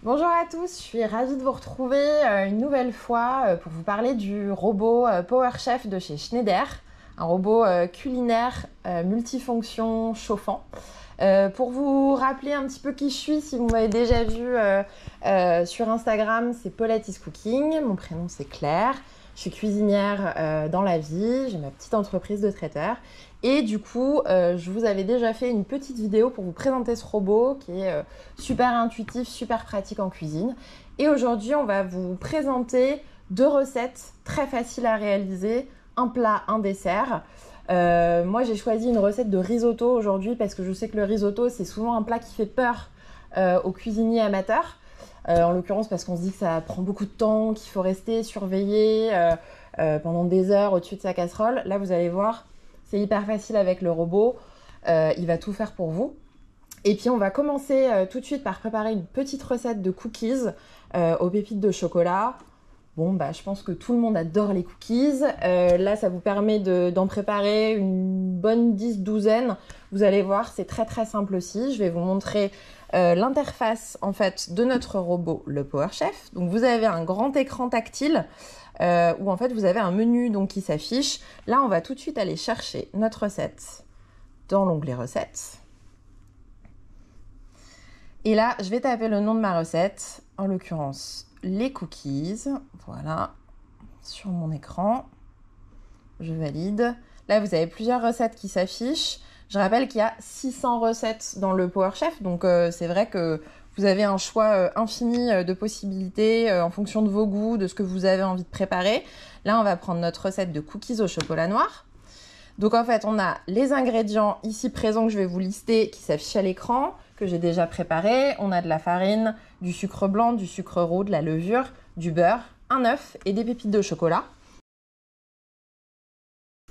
Bonjour à tous, je suis ravie de vous retrouver une nouvelle fois pour vous parler du robot PowerChef de chez Schneider, un robot culinaire multifonction chauffant. Pour vous rappeler un petit peu qui je suis, si vous m'avez déjà vu sur Instagram, c'est Paulette is Cooking, mon prénom c'est Claire, je suis cuisinière dans la vie, j'ai ma petite entreprise de traiteur. Et du coup, je vous avais déjà fait une petite vidéo pour vous présenter ce robot qui est super intuitif, super pratique en cuisine. Et aujourd'hui, on va vous présenter deux recettes très faciles à réaliser, un plat, un dessert. Moi, j'ai choisi une recette de risotto aujourd'hui parce que je sais que le risotto, c'est souvent un plat qui fait peur aux cuisiniers amateurs. En l'occurrence parce qu'on se dit que ça prend beaucoup de temps, qu'il faut rester surveillé pendant des heures au-dessus de sa casserole. Là, vous allez voir, c'est hyper facile avec le robot. Il va tout faire pour vous. Et puis, on va commencer tout de suite par préparer une petite recette de cookies aux pépites de chocolat. Bon, je pense que tout le monde adore les cookies. Là, ça vous permet d'en préparer une bonne 10-12. Vous allez voir, c'est très très simple aussi. Je vais vous montrer l'interface en fait de notre robot, le PowerChef. Donc, vous avez un grand écran tactile où en fait vous avez un menu donc, qui s'affiche. Là, on va tout de suite aller chercher notre recette dans l'onglet recettes. Et là, je vais taper le nom de ma recette, en l'occurrence les cookies, voilà, sur mon écran, je valide. Là, vous avez plusieurs recettes qui s'affichent. Je rappelle qu'il y a 600 recettes dans le PowerChef, donc c'est vrai que vous avez un choix infini de possibilités en fonction de vos goûts, de ce que vous avez envie de préparer. Là, on va prendre notre recette de cookies au chocolat noir. Donc en fait, on a les ingrédients ici présents que je vais vous lister qui s'affichent à l'écran, que j'ai déjà préparé. On a de la farine, du sucre blanc, du sucre roux, de la levure, du beurre, un œuf et des pépites de chocolat.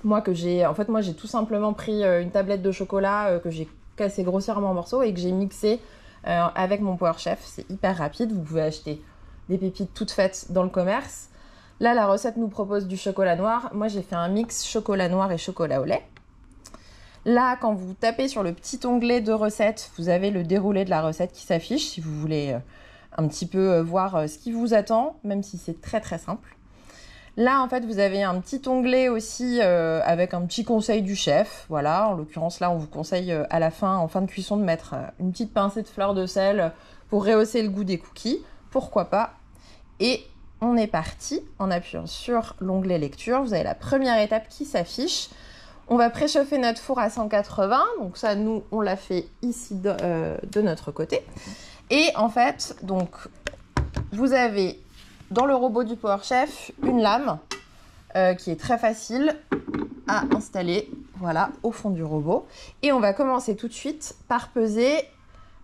Moi, j'ai tout simplement pris une tablette de chocolat que j'ai cassé grossièrement en morceaux et que j'ai mixé avec mon PowerChef. C'est hyper rapide. Vous pouvez acheter des pépites toutes faites dans le commerce. Là, la recette nous propose du chocolat noir. Moi, j'ai fait un mix chocolat noir et chocolat au lait. Là, quand vous tapez sur le petit onglet de recettes, vous avez le déroulé de la recette qui s'affiche si vous voulez un petit peu voir ce qui vous attend, même si c'est très très simple. Là, en fait, vous avez un petit onglet aussi avec un petit conseil du chef. Voilà, en l'occurrence, là, on vous conseille à la fin, en fin de cuisson, de mettre une petite pincée de fleur de sel pour rehausser le goût des cookies. Pourquoi pas? Et on est parti en appuyant sur l'onglet lecture. Vous avez la première étape qui s'affiche. On va préchauffer notre four à 180. Donc ça, nous, on l'a fait ici de notre côté. Et en fait, donc, vous avez dans le robot du PowerChef une lame qui est très facile à installer, voilà, au fond du robot. Et on va commencer tout de suite par peser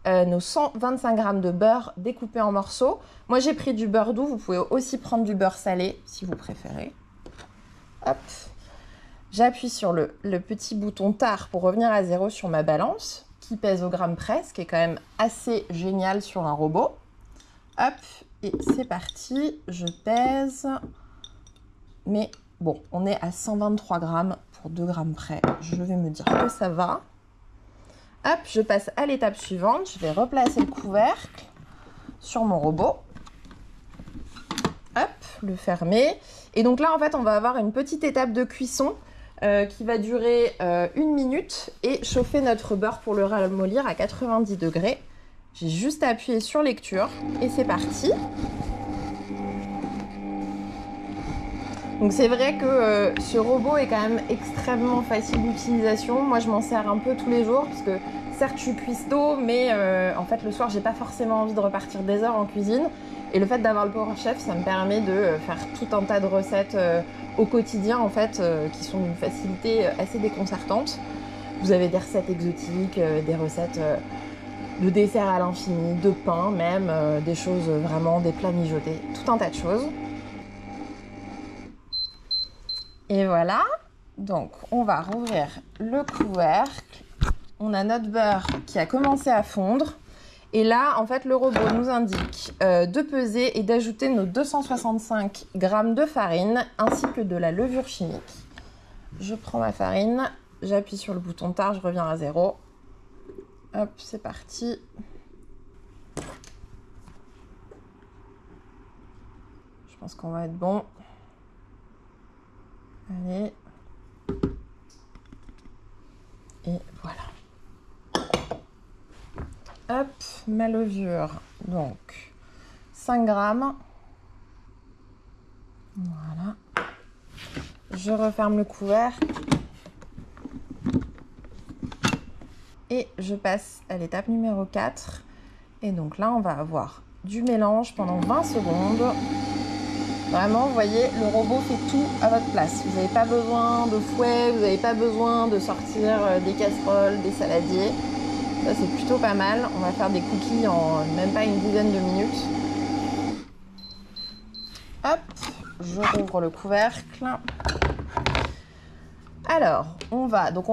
nos 125 g de beurre découpé en morceaux. Moi, j'ai pris du beurre doux. Vous pouvez aussi prendre du beurre salé, si vous préférez. Hop. J'appuie sur le petit bouton tard pour revenir à 0 sur ma balance, qui pèse au gramme près, ce qui est quand même assez génial sur un robot. Hop, et c'est parti. Je pèse. Mais bon, on est à 123 grammes pour 2 grammes près. Je vais me dire que ça va. Hop, je passe à l'étape suivante. Je vais replacer le couvercle sur mon robot. Hop, le fermer. Et donc là, en fait, on va avoir une petite étape de cuisson qui va durer 1 minute et chauffer notre beurre pour le ramollir à 90 degrés. J'ai juste appuyé sur lecture et c'est parti. Donc c'est vrai que ce robot est quand même extrêmement facile d'utilisation. Moi, je m'en sers un peu tous les jours parce que certes, je suis cuistot, mais en fait, le soir, j'ai pas forcément envie de repartir des heures en cuisine. Et le fait d'avoir le PowerChef, ça me permet de faire tout un tas de recettes au quotidien, en fait, qui sont d'une facilité assez déconcertante. Vous avez des recettes exotiques, des recettes de desserts à l'infini, de pain même, des choses vraiment, des plats mijotés, tout un tas de choses. Et voilà, donc on va rouvrir le couvercle. On a notre beurre qui a commencé à fondre. Et là, en fait, le robot nous indique de peser et d'ajouter nos 265 g de farine ainsi que de la levure chimique. Je prends ma farine, j'appuie sur le bouton tard, je reviens à 0. Hop, c'est parti. pense qu'on va être bon. Allez. Et voilà. Hop, ma levure. Donc, 5 grammes. Voilà. Je referme le couvercle. Et je passe à l'étape numéro 4. Et donc là, on va avoir du mélange pendant 20 secondes. Vraiment, vous voyez, le robot fait tout à votre place. Vous n'avez pas besoin de fouet, vous n'avez pas besoin de sortir des casseroles, des saladiers. Ça, c'est plutôt pas mal. On va faire des cookies en même pas une dizaine de minutes. Hop, je rouvre le couvercle. Alors, on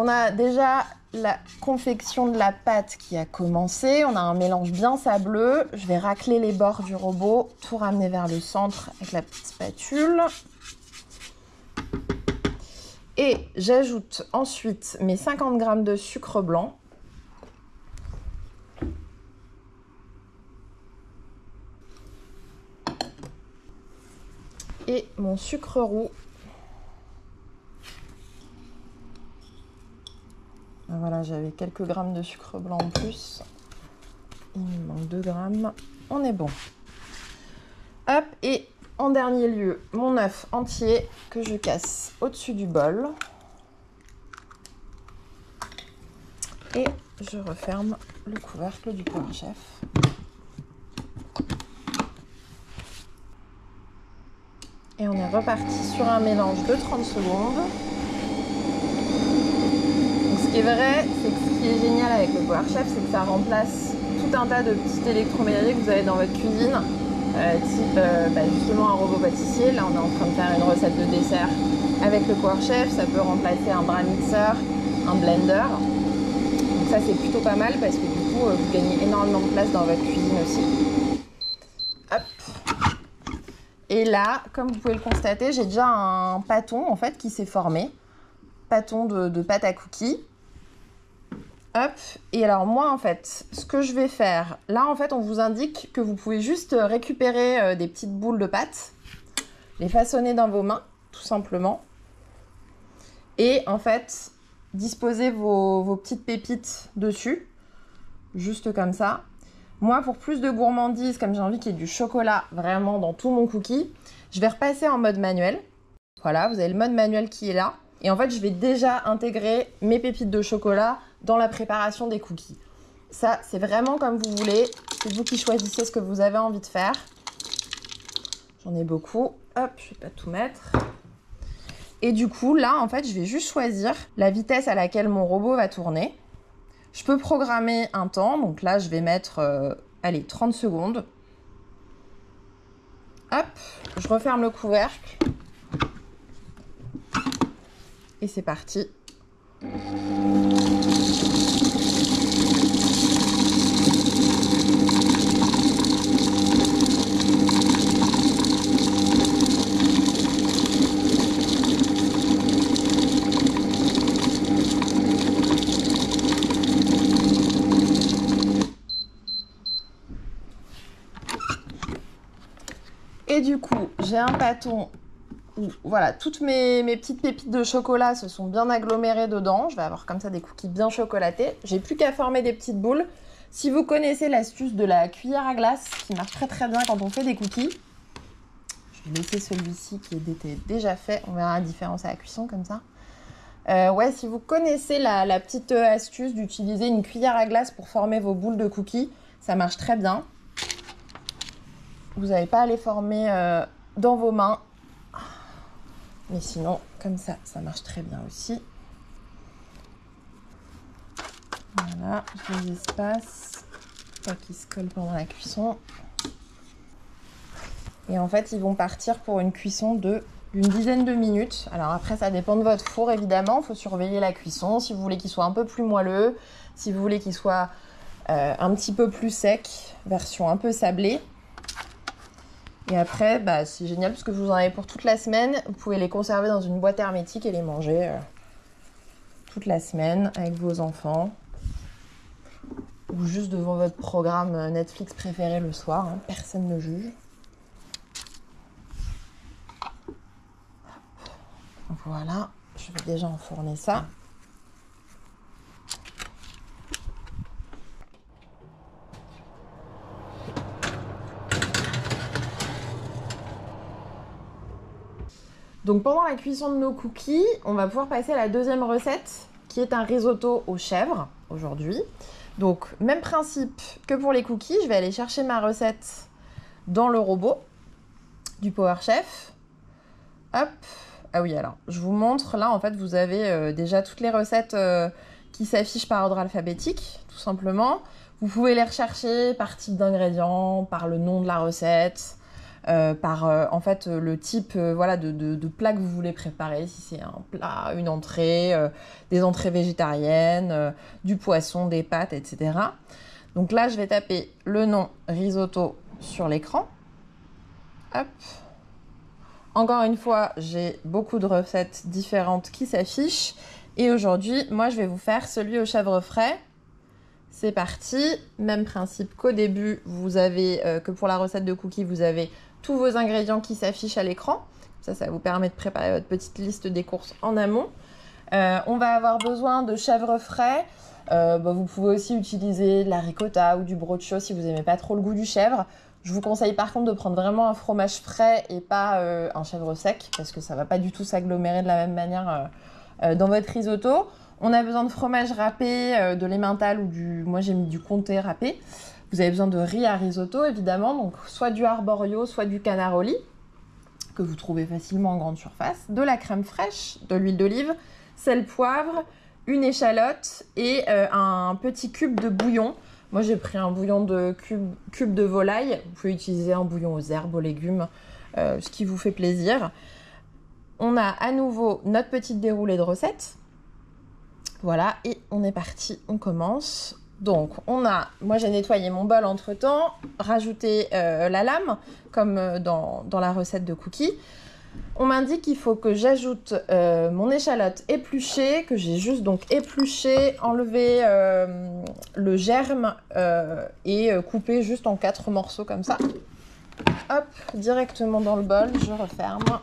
a déjà la confection de la pâte qui a commencé. On a un mélange bien sableux. Je vais racler les bords du robot, tout ramener vers le centre avec la petite spatule. Et j'ajoute ensuite mes 50 g de sucre blanc. Et mon sucre roux. Voilà, j'avais quelques grammes de sucre blanc en plus. Il me manque 2 grammes. On est bon. Hop, et en dernier lieu, mon œuf entier que je casse au-dessus du bol. Et je referme le couvercle du PowerChef. Et on est reparti sur un mélange de 30 secondes. Ce qui est vrai, c'est que ce qui est génial avec le PowerChef, c'est que ça remplace tout un tas de petits électroménagers que vous avez dans votre cuisine, type justement un robot pâtissier. Là, on est en train de faire une recette de dessert avec le PowerChef. Ça peut remplacer un bras mixeur, un blender. Donc ça, c'est plutôt pas mal parce que du coup, vous gagnez énormément de place dans votre cuisine aussi. Hop. Et là, comme vous pouvez le constater, j'ai déjà un pâton en fait qui s'est formé. Pâton de pâte à cookies. Hop. Et alors moi en fait, ce que je vais faire, là en fait on vous indique que vous pouvez juste récupérer des petites boules de pâte, les façonner dans vos mains, tout simplement. Et en fait, disposer vos petites pépites dessus, juste comme ça. Moi, pour plus de gourmandise, comme j'ai envie qu'il y ait du chocolat vraiment dans tout mon cookie, je vais repasser en mode manuel. Voilà, vous avez le mode manuel qui est là. Et en fait, je vais déjà intégrer mes pépites de chocolat dans la préparation des cookies. Ça, c'est vraiment comme vous voulez. C'est vous qui choisissez ce que vous avez envie de faire. J'en ai beaucoup. Hop, je vais pas tout mettre. Et du coup, là, en fait, je vais juste choisir la vitesse à laquelle mon robot va tourner. Je peux programmer un temps. Donc là, je vais mettre, 30 secondes. Hop, je referme le couvercle. Et c'est parti. Et du coup, j'ai un pâton où voilà, toutes mes petites pépites de chocolat se sont bien agglomérées dedans. Je vais avoir comme ça des cookies bien chocolatés. J'ai plus qu'à former des petites boules. Si vous connaissez l'astuce de la cuillère à glace, qui marche très très bien quand on fait des cookies, je vais laisser celui-ci qui était déjà fait. On verra la différence à la cuisson comme ça. Ouais, si vous connaissez la petite astuce d'utiliser une cuillère à glace pour former vos boules de cookies, ça marche très bien. Vous n'avez pas à les former dans vos mains. Mais sinon, comme ça, ça marche très bien aussi. Voilà, je les espace, pas qu'ils se collent pendant la cuisson. Et en fait, ils vont partir pour une cuisson d'une dizaine de minutes. Alors après, ça dépend de votre four, évidemment. Il faut surveiller la cuisson. Si vous voulez qu'il soit un peu plus moelleux, si vous voulez qu'il soit un petit peu plus sec, version un peu sablée. Et après, c'est génial parce que vous en avez pour toute la semaine. Vous pouvez les conserver dans une boîte hermétique et les manger toute la semaine avec vos enfants. Ou juste devant votre programme Netflix préféré le soir. Personne ne juge. Voilà, je vais déjà enfourner ça. Donc pendant la cuisson de nos cookies, on va pouvoir passer à la deuxième recette qui est un risotto aux chèvres aujourd'hui. Donc même principe que pour les cookies, je vais aller chercher ma recette dans le robot du PowerChef. Hop. Ah oui, alors je vous montre, là en fait vous avez déjà toutes les recettes qui s'affichent par ordre alphabétique, tout simplement. Vous pouvez les rechercher par type d'ingrédients, par le nom de la recette. Par en fait le type voilà, de plat que vous voulez préparer, si c'est un plat, une entrée, des entrées végétariennes, du poisson, des pâtes, etc. Donc là, je vais taper le nom risotto sur l'écran. Hop. Encore une fois, j'ai beaucoup de recettes différentes qui s'affichent. Et aujourd'hui, moi, je vais vous faire celui aux chèvres frais. C'est parti. Même principe qu'au début, vous avez, que pour la recette de cookies, vous avez tous vos ingrédients qui s'affichent à l'écran. Ça vous permet de préparer votre petite liste des courses en amont. On va avoir besoin de chèvres frais. Vous pouvez aussi utiliser de la ricotta ou du brocio si vous n'aimez pas trop le goût du chèvre. Je vous conseille par contre de prendre vraiment un fromage frais et pas un chèvre sec parce que ça ne va pas du tout s'agglomérer de la même manière dans votre risotto. On a besoin de fromage râpé, de l'emmental ou moi j'ai mis du comté râpé. Vous avez besoin de riz à risotto évidemment, donc soit du arborio, soit du canaroli, que vous trouvez facilement en grande surface, de la crème fraîche, de l'huile d'olive, sel, poivre, une échalote et un petit cube de bouillon. Moi j'ai pris un bouillon de cube de volaille, vous pouvez utiliser un bouillon aux herbes, aux légumes, ce qui vous fait plaisir. On a à nouveau notre petite déroulée de recettes. Voilà, et on est parti, on commence. Donc, moi j'ai nettoyé mon bol entre temps, rajouté la lame, comme dans la recette de cookies. On m'indique qu'il faut que j'ajoute mon échalote épluchée, que j'ai juste donc épluché, enlevé le germe et coupé juste en 4 morceaux comme ça. Hop, directement dans le bol, je referme.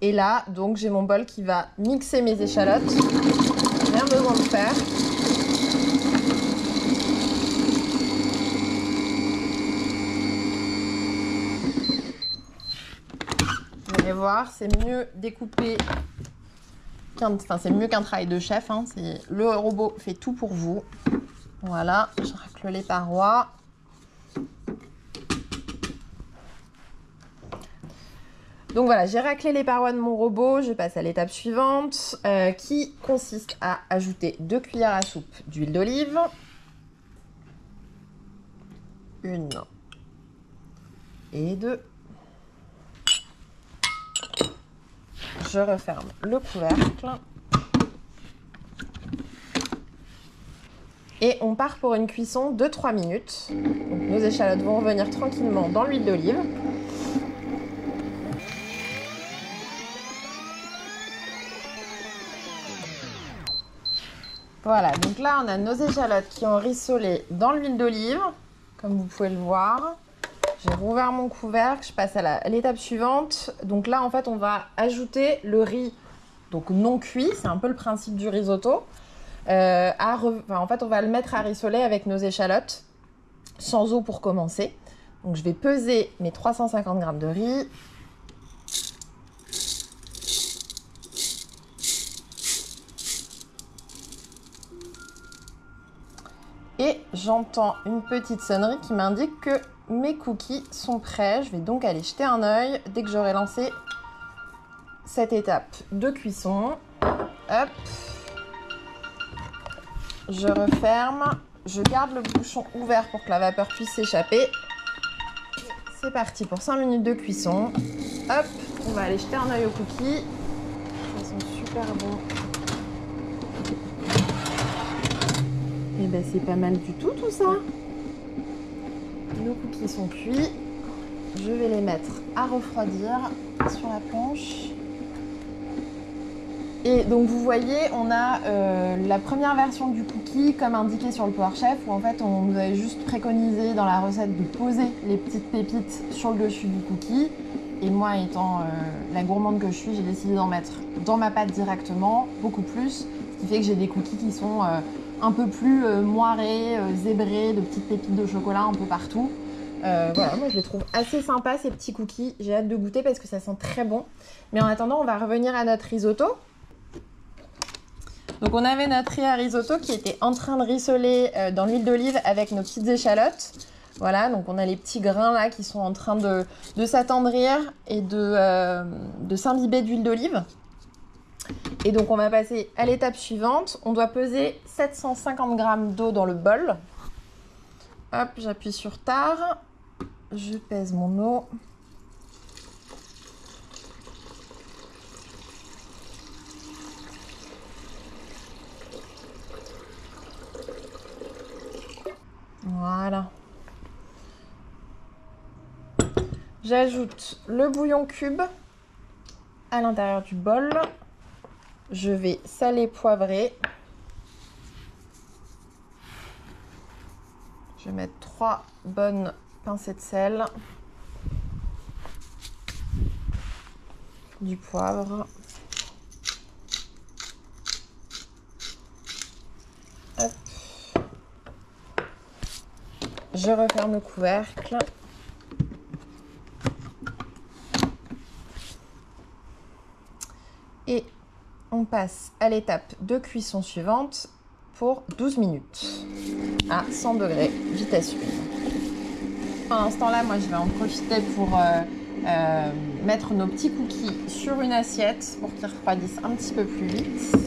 Et là, donc, j'ai mon bol qui va mixer mes échalotes. Rien besoin de faire. Vous allez voir, c'est mieux découpé c'est mieux qu'un travail de chef. Hein. Le robot fait tout pour vous. Voilà, je racle les parois. Donc voilà, j'ai raclé les parois de mon robot, je passe à l'étape suivante qui consiste à ajouter 2 cuillères à soupe d'huile d'olive. 1 et 2. Je referme le couvercle. Et on part pour une cuisson de 3 minutes. Donc nos échalotes vont revenir tranquillement dans l'huile d'olive. Voilà, donc là on a nos échalotes qui ont rissolé dans l'huile d'olive, comme vous pouvez le voir. J'ai rouvert mon couvercle, je passe à l'étape suivante. Donc là en fait on va ajouter le riz, donc non cuit, c'est un peu le principe du risotto. En fait on va le mettre à rissoler avec nos échalotes, sans eau pour commencer. Donc je vais peser mes 350 g de riz. Et j'entends une petite sonnerie qui m'indique que mes cookies sont prêts. Je vais donc aller jeter un œil dès que j'aurai lancé cette étape de cuisson. Hop. Je referme. Je garde le bouchon ouvert pour que la vapeur puisse s'échapper. C'est parti pour 5 minutes de cuisson. Hop. On va aller jeter un œil aux cookies. Ils sont super bons. Et ben c'est pas mal du tout ça. Nos cookies sont cuits. Je vais les mettre à refroidir sur la planche. Et donc vous voyez, on a la première version du cookie comme indiqué sur le PowerChef où en fait on nous avait juste préconisé dans la recette de poser les petites pépites sur le dessus du cookie. Et moi, étant la gourmande que je suis, j'ai décidé d'en mettre dans ma pâte directement, beaucoup plus. Ce qui fait que j'ai des cookies qui sont un peu plus moirés, zébrés, de petites pépites de chocolat un peu partout. Voilà, moi je les trouve assez sympas ces petits cookies. J'ai hâte de goûter parce que ça sent très bon. Mais en attendant, on va revenir à notre risotto. Donc on avait notre riz à risotto qui était en train de rissoler dans l'huile d'olive avec nos petites échalotes. Voilà, donc on a les petits grains là qui sont en train de s'attendrir et de s'imbiber d'huile d'olive. Et donc on va passer à l'étape suivante. On doit peser 750 g d'eau dans le bol. Hop, j'appuie sur tard. Je pèse mon eau. Voilà. J'ajoute le bouillon cube à l'intérieur du bol. Je vais saler, poivrer. Je vais mettre 3 bonnes pincées de sel. Du poivre. Hop. Je referme le couvercle. Et on passe à l'étape de cuisson suivante pour 12 minutes à 100 degrés, vitesse huile. Pendant ce temps-là, moi je vais en profiter pour mettre nos petits cookies sur une assiette pour qu'ils refroidissent un petit peu plus vite.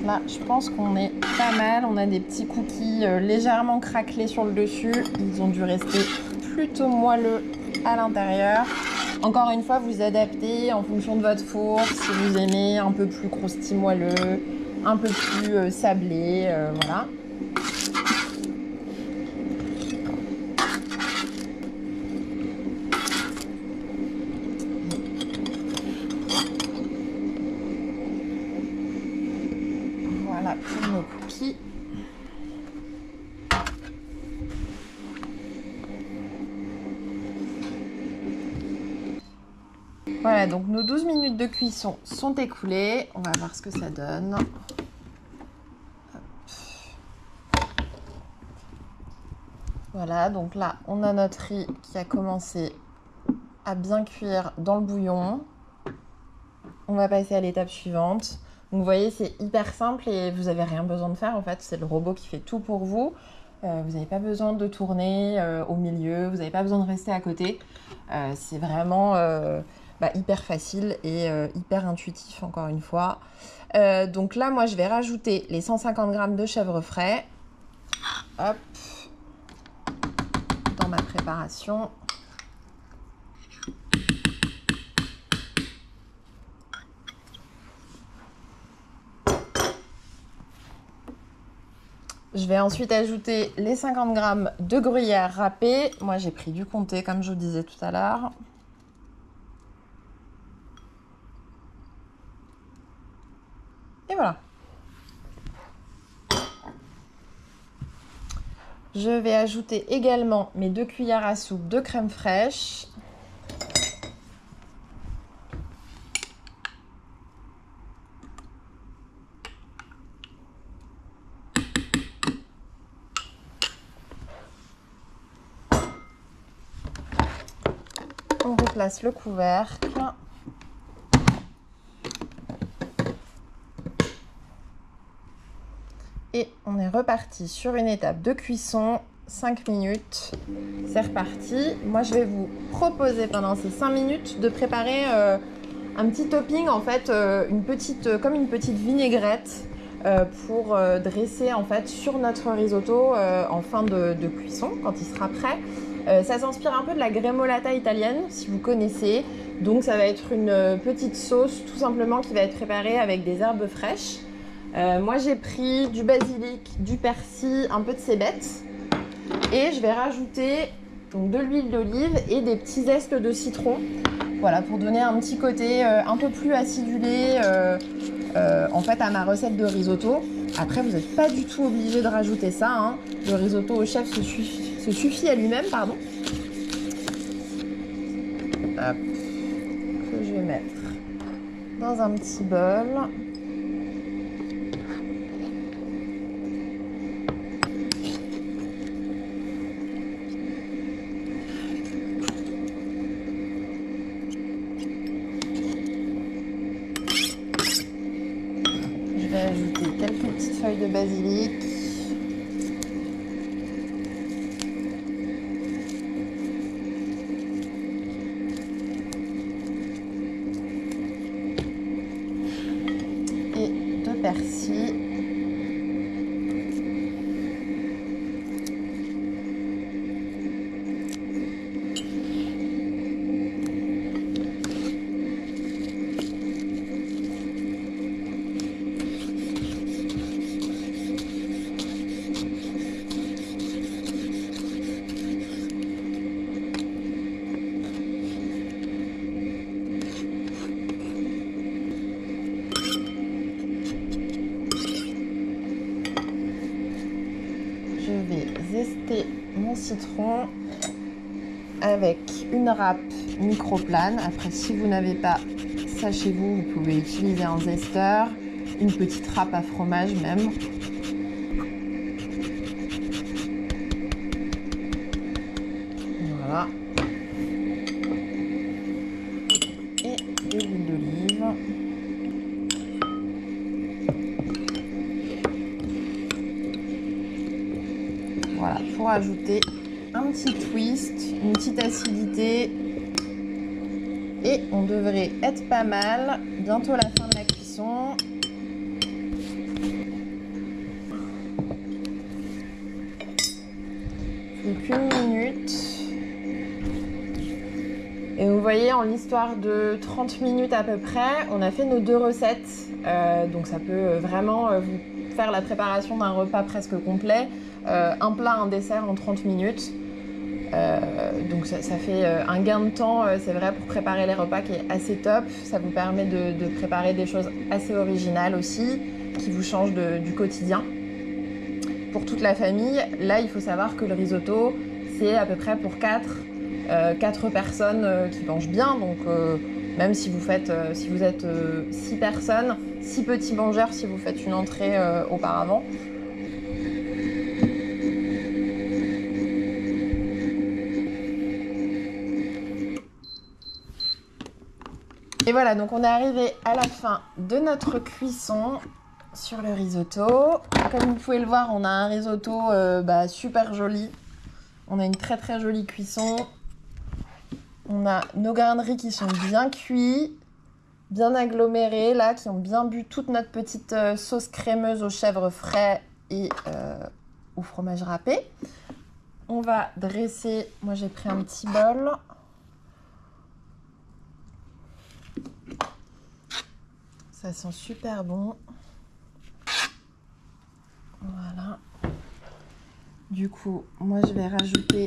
Là, je pense qu'on est pas mal. On a des petits cookies légèrement craquelés sur le dessus. Ils ont dû rester plutôt moelleux à l'intérieur. Encore une fois, vous adaptez en fonction de votre four. Si vous aimez un peu plus croustillant moelleux, un peu plus sablé, voilà. Voilà pour nos cookies. Voilà, donc nos 12 minutes de cuisson sont écoulées. On va voir ce que ça donne. Hop. Voilà, donc là, on a notre riz qui a commencé à bien cuire dans le bouillon. On va passer à l'étape suivante. Donc vous voyez, c'est hyper simple et vous n'avez rien besoin de faire. En fait, c'est le robot qui fait tout pour vous. Vous n'avez pas besoin de tourner au milieu. Vous n'avez pas besoin de rester à côté. C'est vraiment hyper facile et hyper intuitif, encore une fois. Donc là, moi, je vais rajouter les 150 g de chèvre frais. Hop. Dans ma préparation. Je vais ensuite ajouter les 50 g de gruyère râpée. Moi, j'ai pris du comté, comme je vous disais tout à l'heure. Et voilà. Je vais ajouter également mes 2 cuillères à soupe de crème fraîche. On replace le couvercle. Et on est reparti sur une étape de cuisson, 5 minutes. C'est reparti. Moi, je vais vous proposer pendant ces 5 minutes de préparer un petit topping, en fait, comme une petite vinaigrette pour dresser en fait sur notre risotto en fin de cuisson, quand il sera prêt. Ça s'inspire un peu de la gremolata italienne, si vous connaissez. Donc ça va être une petite sauce tout simplement qui va être préparée avec des herbes fraîches. Moi j'ai pris du basilic, du persil, un peu de cébettes. Et je vais rajouter donc, de l'huile d'olive et des petits zestes de citron Voilà, pour donner un petit côté un peu plus acidulé en fait à ma recette de risotto. Après, vous n'êtes pas du tout obligé de rajouter ça, hein. Le risotto au chef se suffit à lui-même, pardon. Hop, que je vais mettre dans un petit bol. Je vais ajouter quelques petites feuilles de basilic. Et de persil. Je vais zester mon citron avec une râpe microplane. Après, si vous n'avez pas ça chez vous, vous pouvez utiliser un zesteur, une petite râpe à fromage même. Voilà. Et de l'huile d'olive. Voilà, pour ajouter un petit twist, une petite acidité. Et on devrait être pas mal. Bientôt la fin de la cuisson. Plus qu'une minute. Et vous voyez, en l'histoire de 30 minutes à peu près, on a fait nos 2 recettes. Donc ça peut vraiment vous faire la préparation d'un repas presque complet. Un plat, un dessert en 30 minutes. Donc ça fait un gain de temps, c'est vrai, pour préparer les repas qui est assez top. Ça vous permet de préparer des choses assez originales aussi, qui vous changent du quotidien. Pour toute la famille, là il faut savoir que le risotto, c'est à peu près pour 4 personnes qui mangent bien. Donc même si vous êtes 6 personnes, 6 petits mangeurs si vous faites une entrée auparavant. Et voilà, donc on est arrivé à la fin de notre cuisson sur le risotto. Comme vous pouvez le voir, on a un risotto super joli. On a une très très jolie cuisson. On a nos grains de riz qui sont bien cuits, bien agglomérés, là, qui ont bien bu toute notre petite sauce crémeuse au chèvre frais et au fromage râpé. On va dresser, moi j'ai pris un petit bol. Ça sent super bon. Voilà. Du coup, moi je vais rajouter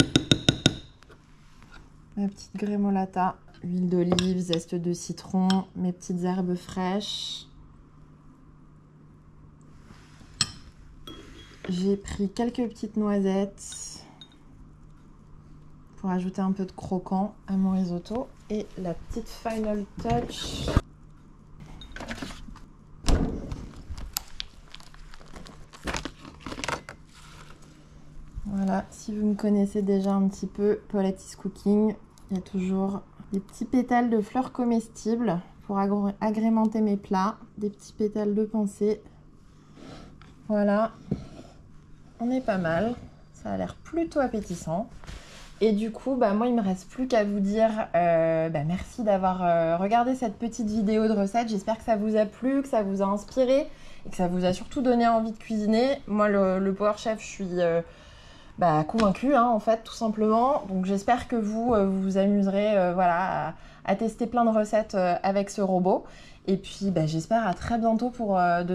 ma petite grémolata, huile d'olive, zeste de citron, mes petites herbes fraîches. J'ai pris quelques petites noisettes pour ajouter un peu de croquant à mon risotto. Et la petite final touch. Voilà, si vous me connaissez déjà un petit peu, Paulette is Cooking, il y a toujours des petits pétales de fleurs comestibles pour agrémenter mes plats, des petits pétales de pensée. Voilà, on est pas mal, ça a l'air plutôt appétissant. Et du coup, moi il me reste plus qu'à vous dire merci d'avoir regardé cette petite vidéo de recette. J'espère que ça vous a plu, que ça vous a inspiré et que ça vous a surtout donné envie de cuisiner. Moi le Power Chef, je suis convaincue en fait, tout simplement. Donc j'espère que vous vous amuserez à tester plein de recettes avec ce robot. Et puis j'espère à très bientôt pour de